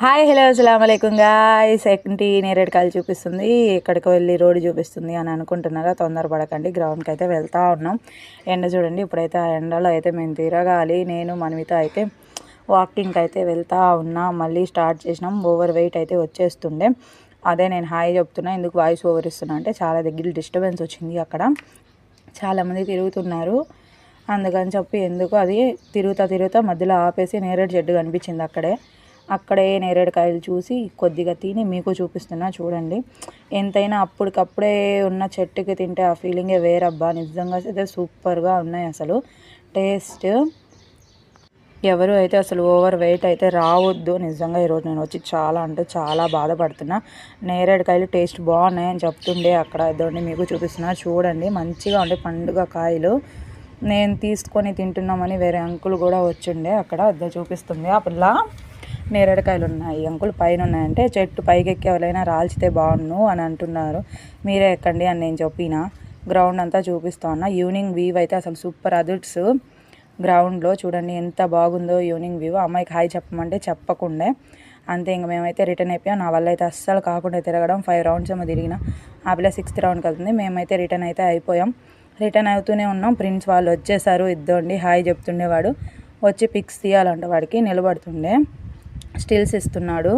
Hi hello అస్సలాము అలైకుం guys. ఏంటి నేరేడు కాయలు చూపిస్తుంది, ఎక్కడికి వెళ్ళి రోడ్డు చూపిస్తుంది అని అనుకుంటున్నారా? తొందరపడకండి. గ్రౌండ్కి అయితే వెళ్తూ ఉన్నాం. ఎండ చూడండి, ఇప్పుడైతే ఆ ఎండలో అయితే మేము తిరగాలి. నేను మనమితో అయితే వాకింగ్కి అయితే వెళ్తూ ఉన్నాం. మళ్ళీ స్టార్ట్ చేసినాం. ఓవర్ వెయిట్ అయితే వచ్చేస్తుండే. అదే నేను హాయ్ చెప్తున్నా. ఎందుకు వాయిస్ ఓవర్ ఇస్తున్నా అంటే చాలా దగ్గర డిస్టర్బెన్స్ వచ్చింది. అక్కడ చాలామంది తిరుగుతున్నారు, అందుకని చెప్పి ఎందుకు అది తిరుగుతా మధ్యలో ఆపేసి నేరేడు చెట్టు కనిపించింది. అక్కడే నేరేడుకాయలు చూసి కొద్దిగా తిని మీకు చూపిస్తున్నా చూడండి. ఎంతైనా అప్పటికప్పుడే ఉన్న చెట్టుకి తింటే ఆ ఫీలింగే వేరబ్బా. నిజంగా అయితే సూపర్గా ఉన్నాయి అసలు టేస్ట్. ఎవరు అయితే అసలు ఓవర్ వెయిట్ అయితే రావద్దు. నిజంగా ఈరోజు నేను వచ్చి చాలా అంటే చాలా బాధపడుతున్నా. నేరేడుకాయలు టేస్ట్ బాగున్నాయి అని చెప్తుండే అక్కడ. ఇద్దరిని మీకు చూపిస్తున్నా చూడండి. మంచిగా ఉండే పండుగ కాయలు. నేను తీసుకొని తింటున్నామని వేరే అంకుల్ కూడా వచ్చిండే అక్కడ. ఇద్దరు చూపిస్తుంది ఆ పిల్ల. నేరేడుకాయలు ఉన్నాయి, అంకుల్ పైన ఉన్నాయంటే చెట్టు పైకి ఎక్కి ఎవరైనా రాల్చితే బాగుండు అని అంటున్నారు. మీరే ఎక్కండి అని నేను చెప్పిన. గ్రౌండ్ అంతా చూపిస్తా ఉన్నా. ఈవినింగ్ వ్యూ అయితే అసలు సూపర్ అదుట్స్. గ్రౌండ్లో చూడండి ఎంత బాగుందో ఈవినింగ్ వ్యూ. అమ్మాయికి హాయ్ చెప్పమంటే చెప్పకుండే అంతే. ఇంక మేమైతే రిటర్న్ అయిపోయాం. నా వల్ల అయితే అస్సలు కాకుండా తిరగడం. 5 రౌండ్స్ ఏమో తిరిగిన. ఆ పిల్ల 6th రౌండ్కి వెళ్తుంది. మేమైతే రిటర్న్ అయితే అయిపోయాం. రిటర్న్ అవుతూనే ఉన్నాం. ప్రిన్స్ వాళ్ళు వచ్చేసారు. ఇద్దోండి హాయ్ చెప్తుండేవాడు. వచ్చి పిక్స్ తీయాలంట, వాడికి నిలబడుతుండే స్టిల్స్ ఇస్తున్నాడు.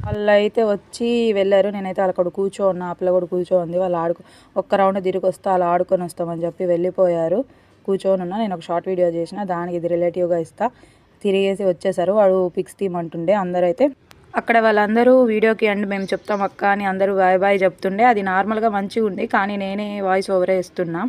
వాళ్ళు అయితే వచ్చి వెళ్ళారు. నేనైతే అక్కడ కూర్చోన్నా. ఆ పిల్ల కూడా కూర్చోంది. వాళ్ళు ఒక్క రౌండ్ తిరిగి వస్తే అలా ఆడుకొని వస్తామని చెప్పి వెళ్ళిపోయారు. కూర్చొని ఉన్నా. నేను ఒక షార్ట్ వీడియో చేసిన, దానికి ఇది రిలేటివ్గా ఇస్తా. తిరిగేసి వచ్చేసారు. వాడు పిక్స్ తీయమంటుండే. అందరూ అయితే అక్కడ వాళ్ళందరూ వీడియోకి అండ్ మేము చెప్తాం అక్క అని అందరూ బాయ్ బాయ్ చెప్తుండే. అది నార్మల్గా మంచిగా ఉంది, కానీ నేనే వాయిస్ ఓవరే ఇస్తున్నా.